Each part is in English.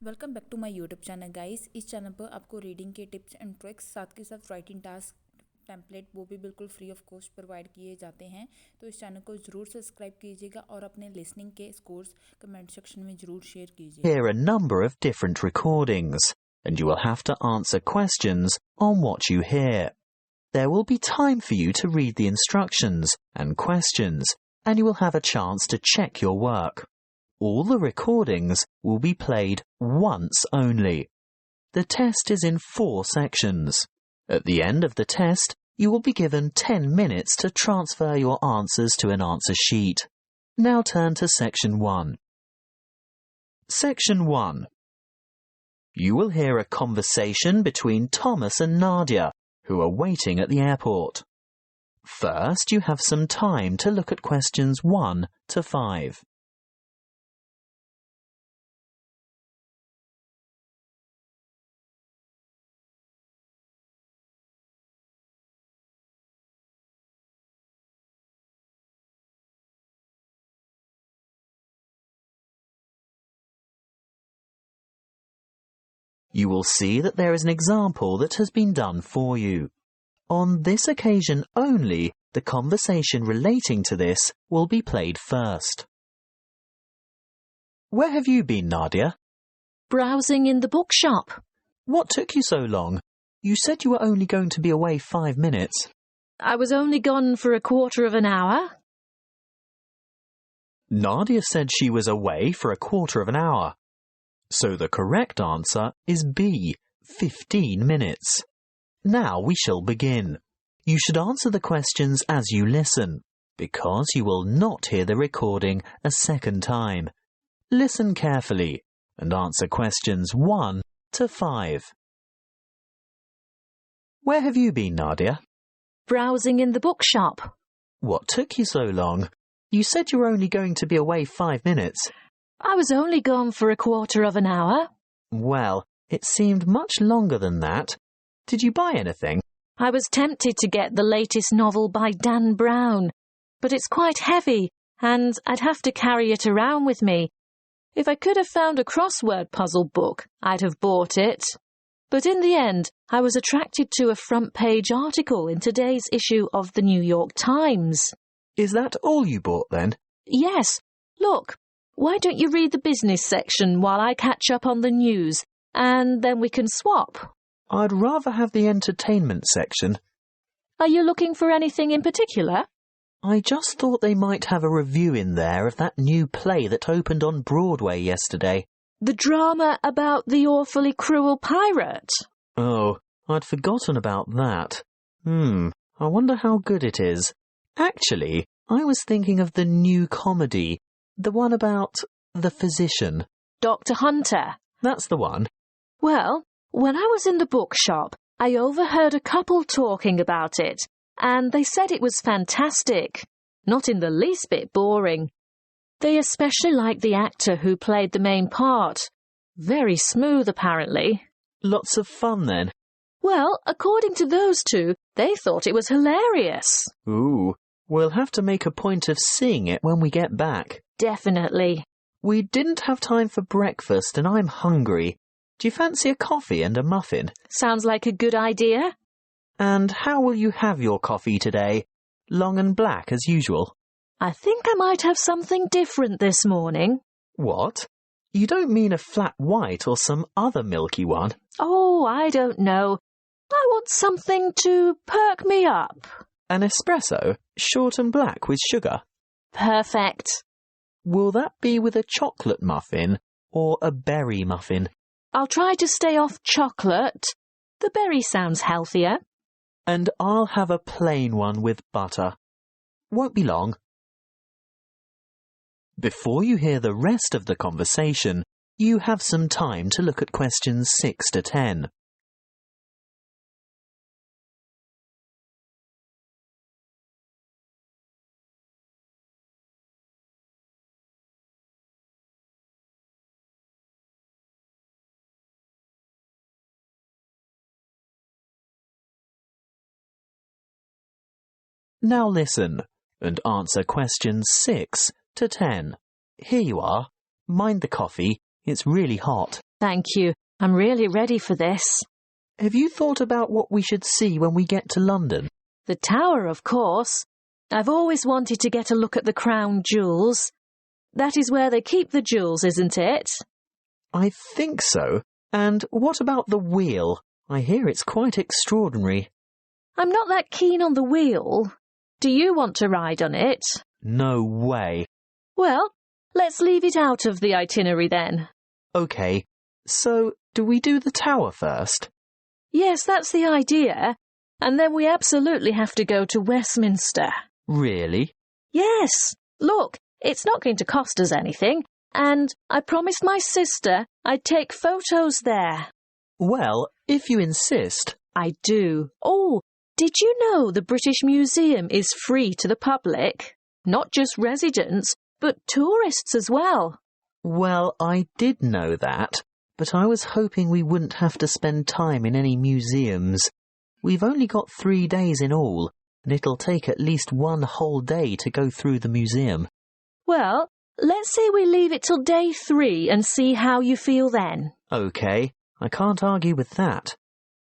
Welcome back to my YouTube channel guys. इस चैनल पर आपको रीडिंग के टिप्स एंड ट्रिक्स साथ के साथ राइटिंग टास्क टेम्पलेट वो भी बिल्कुल फ्री ऑफ कॉस्ट प्रोवाइड किए जाते हैं। तो इस चैनल को ज़रूर सब्सक्राइब कीजिएगा और अपने लिसनिंग के स्कोर्स कमेंट सेक्शन में ज़रूर शेयर कीजिए। Hear a number of different recordings, and you will have to answer questions on what you hear. There will be time for you to read the instructions and questions, and you will have a chance to check your work. All the recordings will be played once only. The test is in 4 sections. At the end of the test, you will be given 10 minutes to transfer your answers to an answer sheet. Now turn to Section 1. Section 1. You will hear a conversation between Thomas and Nadia, who are waiting at the airport. First, you have some time to look at questions 1 to 5. You will see that there is an example that has been done for you. On this occasion only, the conversation relating to this will be played first. Where have you been, Nadia? Browsing in the bookshop. What took you so long? You said you were only going to be away 5 minutes. I was only gone for a quarter of an hour. Nadia said she was away for a quarter of an hour. So the correct answer is B, 15 minutes. Now we shall begin. You should answer the questions as you listen, because you will not hear the recording a second time. Listen carefully and answer questions 1 to 5. Where have you been, Nadia? Browsing in the bookshop. What took you so long? You said you were only going to be away 5 minutes. I was only gone for a quarter of an hour. Well, it seemed much longer than that. Did you buy anything? I was tempted to get the latest novel by Dan Brown, but it's quite heavy, and I'd have to carry it around with me. If I could have found a crossword puzzle book, I'd have bought it. But in the end, I was attracted to a front-page article in today's issue of the New York Times. Is that all you bought then? Yes. Look. Why don't you read the business section while I catch up on the news, and then we can swap? I'd rather have the entertainment section. Are you looking for anything in particular? I just thought they might have a review in there of that new play that opened on Broadway yesterday. The drama about the awfully cruel pirate? Oh, I'd forgotten about that. I wonder how good it is. Actually, I was thinking of the new comedy. The one about the physician. Dr. Hunter. That's the one. Well, when I was in the bookshop, I overheard a couple talking about it, and they said it was fantastic. Not in the least bit boring. They especially liked the actor who played the main part. Very smooth, apparently. Lots of fun, then. Well, according to those two, they thought it was hilarious. Ooh, we'll have to make a point of seeing it when we get back. Definitely. We didn't have time for breakfast and I'm hungry. Do you fancy a coffee and a muffin? Sounds like a good idea. And how will you have your coffee today? Long and black as usual? I think I might have something different this morning. What? You don't mean a flat white or some other milky one? Oh, I don't know. I want something to perk me up. An espresso, short and black with sugar? Perfect. Will that be with a chocolate muffin or a berry muffin? I'll try to stay off chocolate. The berry sounds healthier. And I'll have a plain one with butter. Won't be long. Before you hear the rest of the conversation, you have some time to look at questions 6 to 10. Now listen and answer questions 6 to 10. Here you are. Mind the coffee, it's really hot. Thank you. I'm really ready for this. Have you thought about what we should see when we get to London? The Tower, of course. I've always wanted to get a look at the Crown Jewels. That is where they keep the jewels, isn't it? I think so. And what about the wheel? I hear it's quite extraordinary. I'm not that keen on the wheel. Do you want to ride on it? No way. Well, let's leave it out of the itinerary then. OK, so do we do the Tower first? Yes, that's the idea. And then we absolutely have to go to Westminster. Really? Yes. Look, it's not going to cost us anything. And I promised my sister I'd take photos there. Well, if you insist. I do. Oh, did you know the British Museum is free to the public? Not just residents, but tourists as well. Well, I did know that, but I was hoping we wouldn't have to spend time in any museums. We've only got 3 days in all, and it'll take at least 1 whole day to go through the museum. Well, let's say we leave it till day 3 and see how you feel then. OK, I can't argue with that.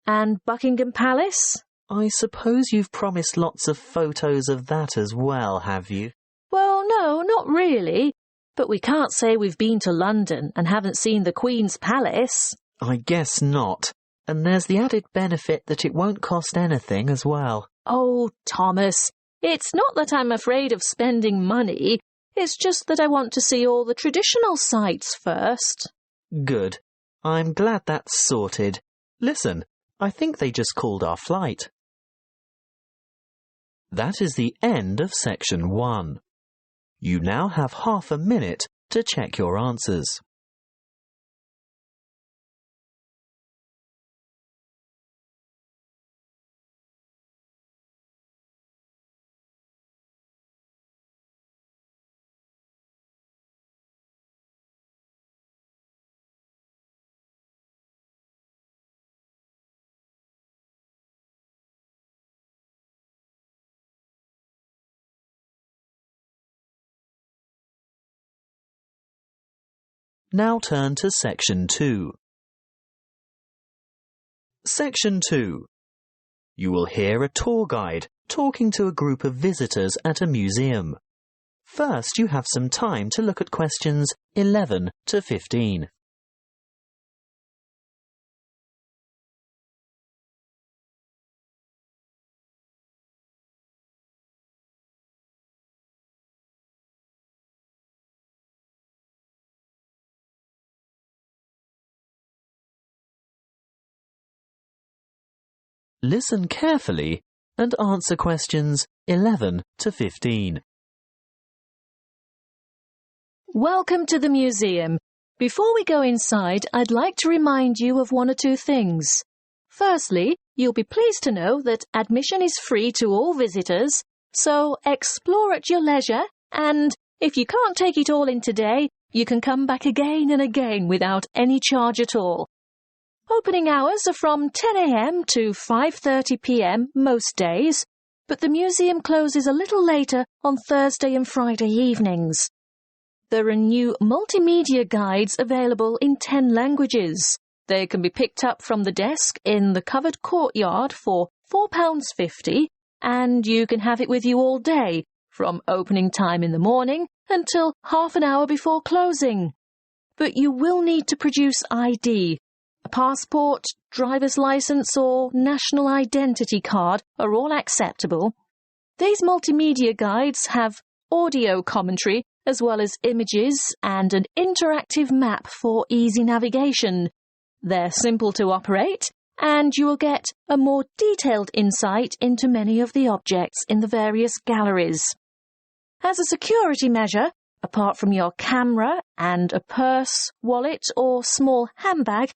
And Buckingham Palace? I suppose you've promised lots of photos of that as well, have you? Well, no, not really. But we can't say we've been to London and haven't seen the Queen's Palace. I guess not. And there's the added benefit that it won't cost anything as well. Oh, Thomas, it's not that I'm afraid of spending money. It's just that I want to see all the traditional sites first. Good. I'm glad that's sorted. Listen, I think they just called our flight. That is the end of section 1. You now have half a minute to check your answers. Now turn to Section 2. Section 2. You will hear a tour guide talking to a group of visitors at a museum. First, you have some time to look at questions 11 to 15. Listen carefully and answer questions 11 to 15. Welcome to the museum. Before we go inside, I'd like to remind you of 1 or 2 things. Firstly, you'll be pleased to know that admission is free to all visitors, so explore at your leisure, and if you can't take it all in today, you can come back again and again without any charge at all. Opening hours are from 10 a.m. to 5:30 p.m. most days, but the museum closes a little later on Thursday and Friday evenings. There are new multimedia guides available in 10 languages. They can be picked up from the desk in the covered courtyard for £4.50, and you can have it with you all day, from opening time in the morning until half an hour before closing. But you will need to produce ID. A passport, driver's licence or national identity card are all acceptable. These multimedia guides have audio commentary as well as images and an interactive map for easy navigation. They're simple to operate, and you will get a more detailed insight into many of the objects in the various galleries. As a security measure, apart from your camera and a purse, wallet or small handbag,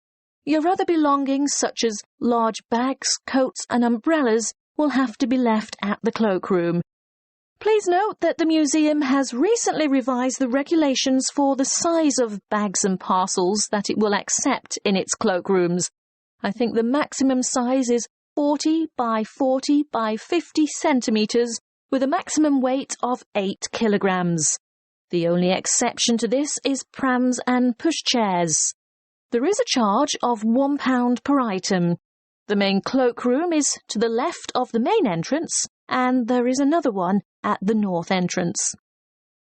your other belongings such as large bags, coats and umbrellas will have to be left at the cloakroom. Please note that the museum has recently revised the regulations for the size of bags and parcels that it will accept in its cloakrooms. I think the maximum size is 40 by 40 by 50 centimetres with a maximum weight of 8 kilograms. The only exception to this is prams and pushchairs. There is a charge of £1 per item. The main cloakroom is to the left of the main entrance, and there is another one at the north entrance.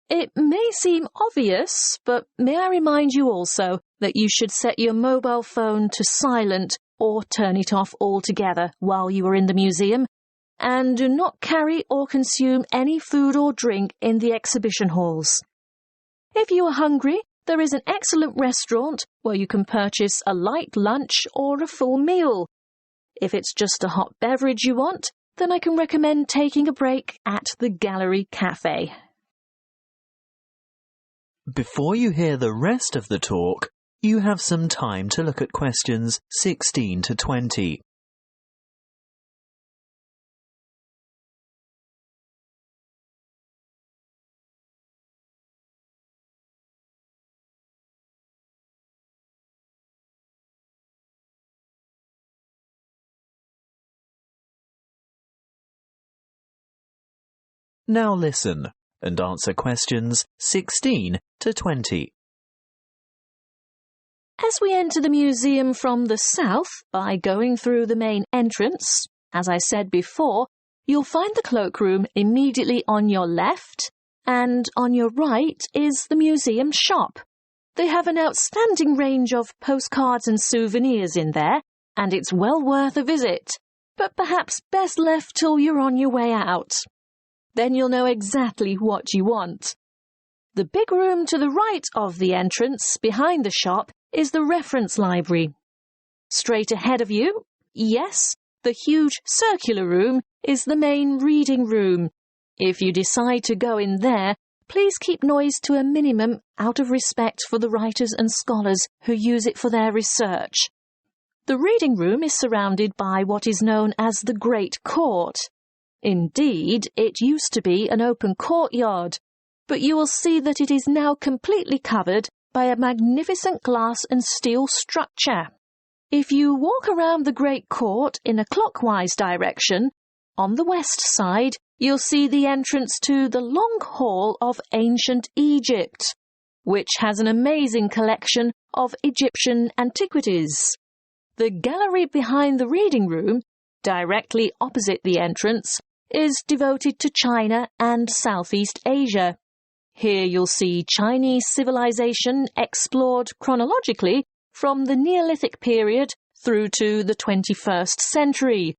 It may seem obvious, but may I remind you also that you should set your mobile phone to silent or turn it off altogether while you are in the museum, and do not carry or consume any food or drink in the exhibition halls. If you are hungry, there is an excellent restaurant where you can purchase a light lunch or a full meal. If it's just a hot beverage you want, then I can recommend taking a break at the Gallery Cafe. Before you hear the rest of the talk, you have some time to look at questions 16 to 20. Now listen and answer questions 16 to 20. As we enter the museum from the south by going through the main entrance, as I said before, you'll find the cloakroom immediately on your left, and on your right is the museum shop. They have an outstanding range of postcards and souvenirs in there, and it's well worth a visit, but perhaps best left till you're on your way out. Then you'll know exactly what you want. The big room to the right of the entrance, behind the shop, is the reference library. Straight ahead of you, yes, the huge circular room is the main reading room. If you decide to go in there, please keep noise to a minimum out of respect for the writers and scholars who use it for their research. The reading room is surrounded by what is known as the Great Court. Indeed, it used to be an open courtyard, but you will see that it is now completely covered by a magnificent glass and steel structure. If you walk around the Great Court in a clockwise direction, on the west side, you'll see the entrance to the Long Hall of Ancient Egypt, which has an amazing collection of Egyptian antiquities. The gallery behind the reading room, directly opposite the entrance, is devoted to China and Southeast Asia. Here you'll see Chinese civilization explored chronologically from the Neolithic period through to the 21st century.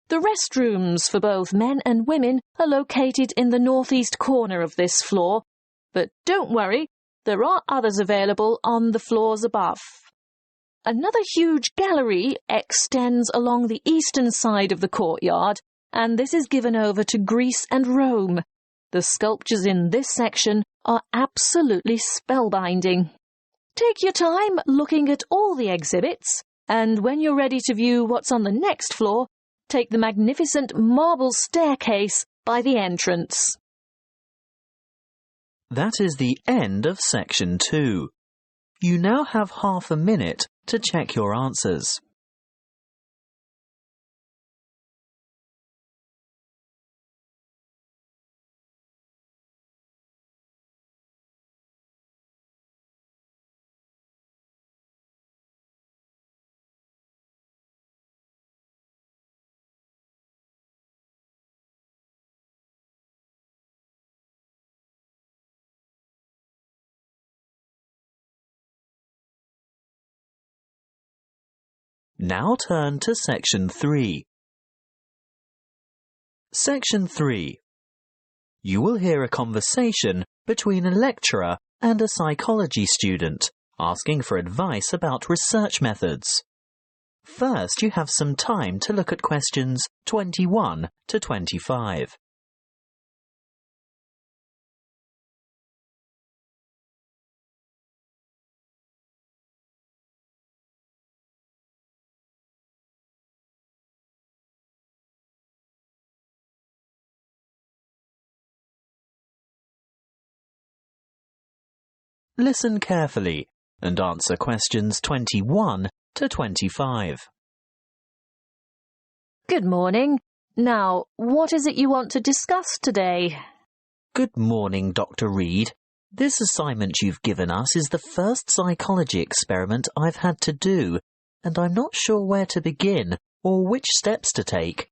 The restrooms for both men and women are located in the northeast corner of this floor, but don't worry, there are others available on the floors above. Another huge gallery extends along the eastern side of the courtyard, and this is given over to Greece and Rome. The sculptures in this section are absolutely spellbinding. Take your time looking at all the exhibits, and when you're ready to view what's on the next floor, take the magnificent marble staircase by the entrance. That is the end of section 2. You now have half a minute to check your answers. Now turn to section 3. Section 3. You will hear a conversation between a lecturer and a psychology student asking for advice about research methods. First, you have some time to look at questions 21 to 25. Listen carefully and answer questions 21 to 25. Good morning. Now, what is it you want to discuss today? Good morning, Dr. Reed. This assignment you've given us is the first psychology experiment I've had to do, and I'm not sure where to begin or which steps to take.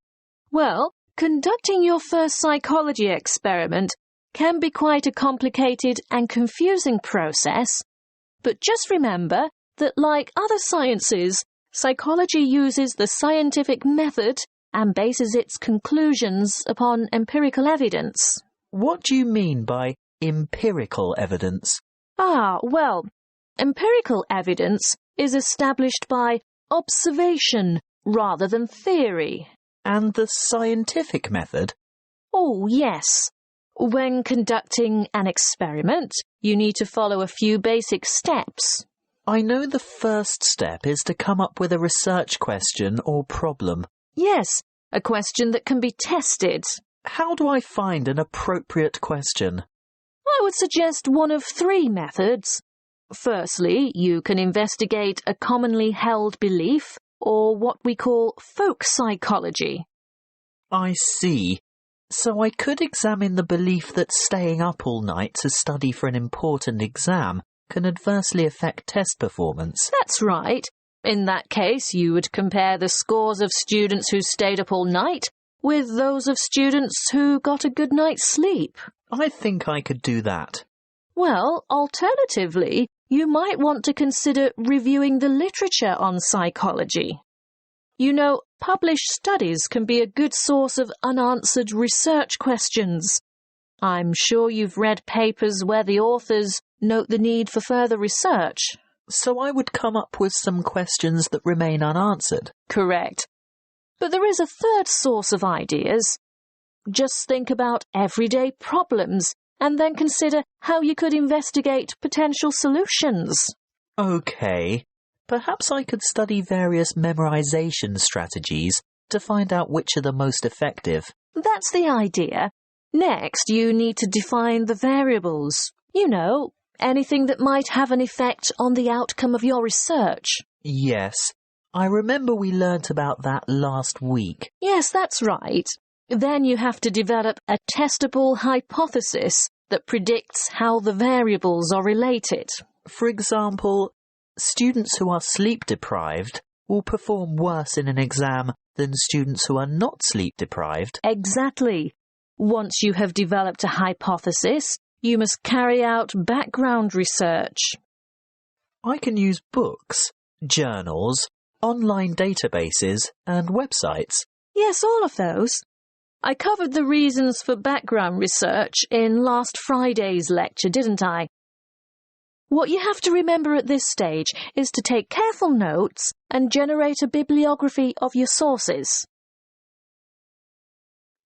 Well, conducting your first psychology experiment can be quite a complicated and confusing process, but just remember that, like other sciences, psychology uses the scientific method and bases its conclusions upon empirical evidence. What do you mean by empirical evidence? Well, empirical evidence is established by observation rather than theory. And the scientific method? Oh, yes. When conducting an experiment, you need to follow a few basic steps. I know the first step is to come up with a research question or problem. Yes, a question that can be tested. How do I find an appropriate question? I would suggest one of three methods. Firstly, you can investigate a commonly held belief, or what we call folk psychology. I see. So I could examine the belief that staying up all night to study for an important exam can adversely affect test performance. That's right. In that case, you would compare the scores of students who stayed up all night with those of students who got a good night's sleep. I think I could do that. Well, alternatively, you might want to consider reviewing the literature on psychology. You know, published studies can be a good source of unanswered research questions. I'm sure you've read papers where the authors note the need for further research. So I would come up with some questions that remain unanswered. Correct. But there is a third source of ideas. Just think about everyday problems and then consider how you could investigate potential solutions. Okay. Perhaps I could study various memorization strategies to find out which are the most effective. That's the idea. Next, you need to define the variables. You know, anything that might have an effect on the outcome of your research. Yes, I remember we learnt about that last week. Yes, that's right. Then you have to develop a testable hypothesis that predicts how the variables are related. For example, students who are sleep deprived will perform worse in an exam than students who are not sleep deprived. Exactly. Once you have developed a hypothesis, you must carry out background research. I can use books, journals, online databases, and websites. Yes, all of those. I covered the reasons for background research in last Friday's lecture, didn't I? What you have to remember at this stage is to take careful notes and generate a bibliography of your sources.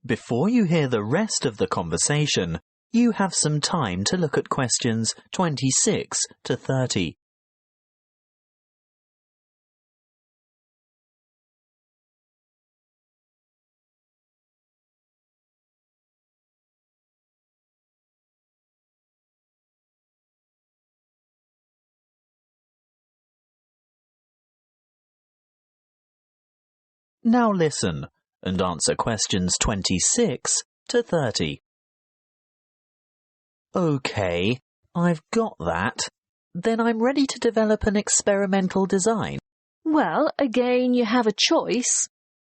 Before you hear the rest of the conversation, you have some time to look at questions 26 to 30. Now listen and answer questions 26 to 30. OK, I've got that. Then I'm ready to develop an experimental design. Well, again, you have a choice.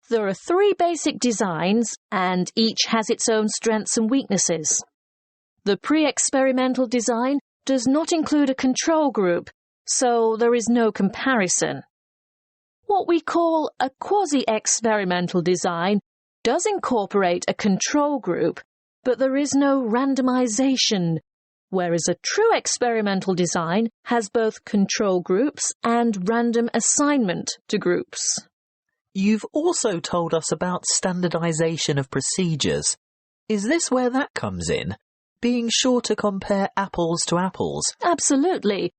There are 3 basic designs, and each has its own strengths and weaknesses. The pre-experimental design does not include a control group, so there is no comparison. What we call a quasi-experimental design does incorporate a control group, but there is no randomization, whereas a true experimental design has both control groups and random assignment to groups. You've also told us about standardization of procedures. Is this where that comes in? Being sure to compare apples to apples? Absolutely.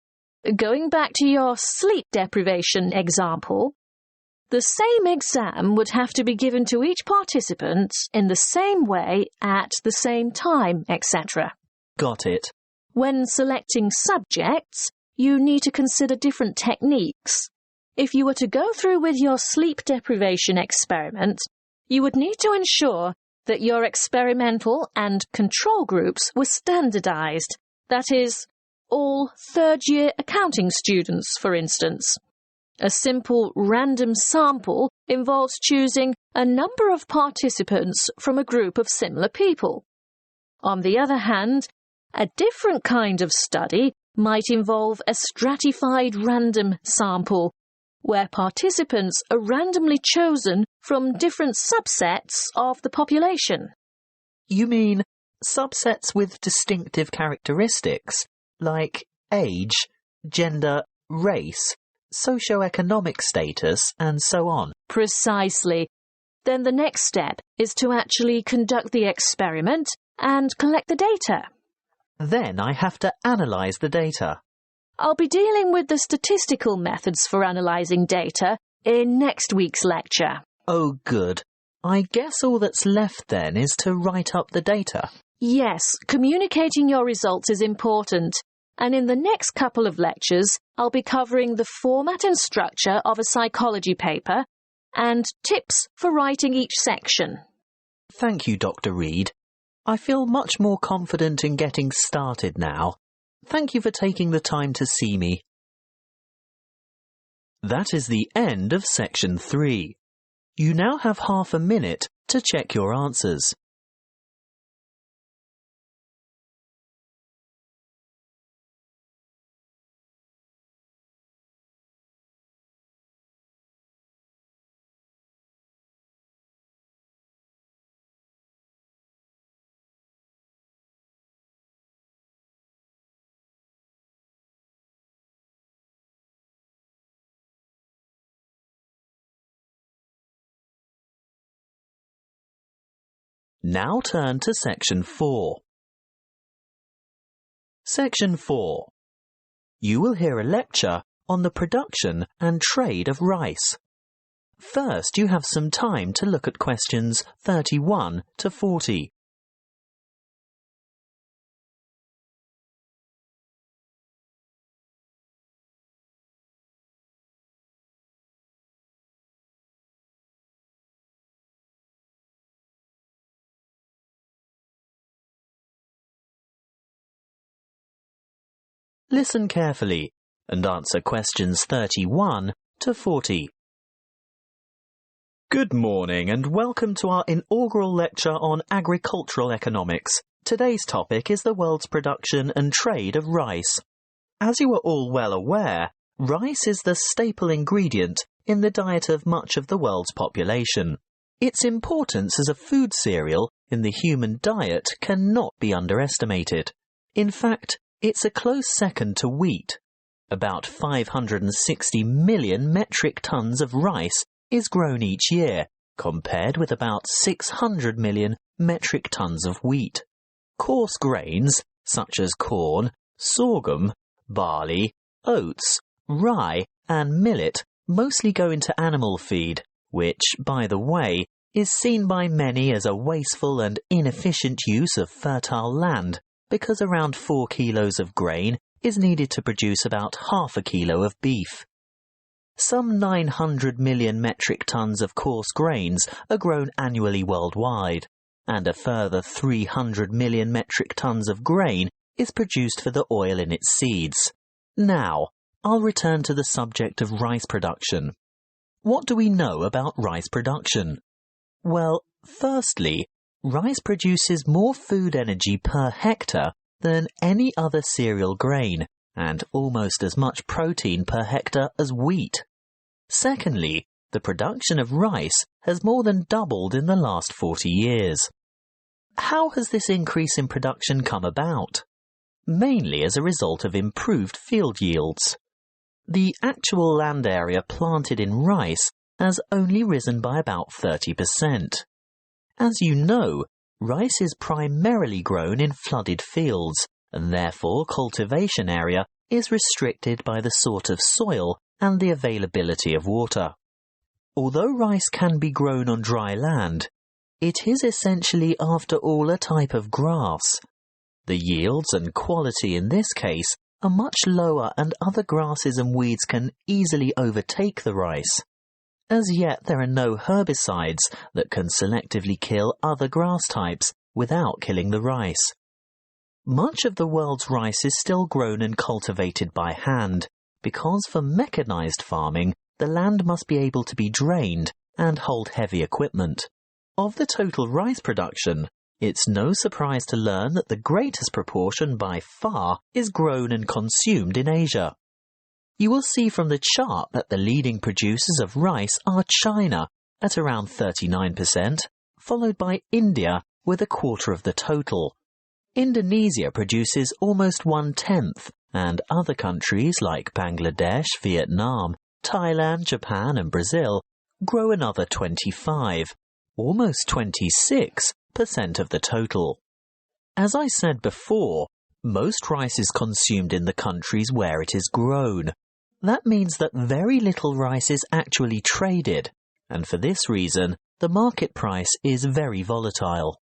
Going back to your sleep deprivation example, the same exam would have to be given to each participant in the same way at the same time, etc. Got it. When selecting subjects, you need to consider different techniques. If you were to go through with your sleep deprivation experiment, you would need to ensure that your experimental and control groups were standardized That is, all third-year accounting students, for instance. A simple random sample involves choosing a number of participants from a group of similar people. On the other hand, a different kind of study might involve a stratified random sample, where participants are randomly chosen from different subsets of the population. You mean subsets with distinctive characteristics, like age, gender, race, socioeconomic status, and so on? Precisely. Then the next step is to actually conduct the experiment and collect the data. Then I have to analyse the data. I'll be dealing with the statistical methods for analysing data in next week's lecture. Oh, good. I guess all that's left then is to write up the data. Yes, communicating your results is important. And in the next couple of lectures, I'll be covering the format and structure of a psychology paper and tips for writing each section. Thank you, Dr. Reed. I feel much more confident in getting started now. Thank you for taking the time to see me. That is the end of section 3. You now have half a minute to check your answers. Now turn to section 4. Section 4. You will hear a lecture on the production and trade of rice. First, you have some time to look at questions 31 to 40. Listen carefully and answer questions 31 to 40. Good morning and welcome to our inaugural lecture on agricultural economics. Today's topic is the world's production and trade of rice. As you are all well aware, rice is the staple ingredient in the diet of much of the world's population. Its importance as a food cereal in the human diet cannot be underestimated. In fact, it's a close second to wheat. About 560 million metric tons of rice is grown each year, compared with about 600 million metric tons of wheat. Coarse grains, such as corn, sorghum, barley, oats, rye, and millet, mostly go into animal feed, which, by the way, is seen by many as a wasteful and inefficient use of fertile land, because around 4 kilos of grain is needed to produce about half a kilo of beef. Some 900 million metric tons of coarse grains are grown annually worldwide, and a further 300 million metric tons of grain is produced for the oil in its seeds. Now, I'll return to the subject of rice production. What do we know about rice production? Well, firstly, rice produces more food energy per hectare than any other cereal grain, and almost as much protein per hectare as wheat. Secondly, the production of rice has more than doubled in the last 40 years. How has this increase in production come about? Mainly as a result of improved field yields. The actual land area planted in rice has only risen by about 30%. As you know, rice is primarily grown in flooded fields, and therefore cultivation area is restricted by the sort of soil and the availability of water. Although rice can be grown on dry land, it is essentially after all a type of grass. The yields and quality in this case are much lower, and other grasses and weeds can easily overtake the rice. As yet, there are no herbicides that can selectively kill other grass types without killing the rice. Much of the world's rice is still grown and cultivated by hand, because for mechanized farming, the land must be able to be drained and hold heavy equipment. Of the total rice production, it's no surprise to learn that the greatest proportion by far is grown and consumed in Asia. You will see from the chart that the leading producers of rice are China at around 39%, followed by India with a quarter of the total. Indonesia produces almost 1/10, and other countries like Bangladesh, Vietnam, Thailand, Japan and Brazil grow another 25, almost 26% of the total. As I said before, most rice is consumed in the countries where it is grown. That means that very little rice is actually traded, and for this reason, the market price is very volatile.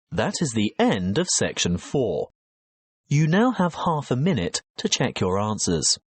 That is the end of section 4. You now have half a minute to check your answers.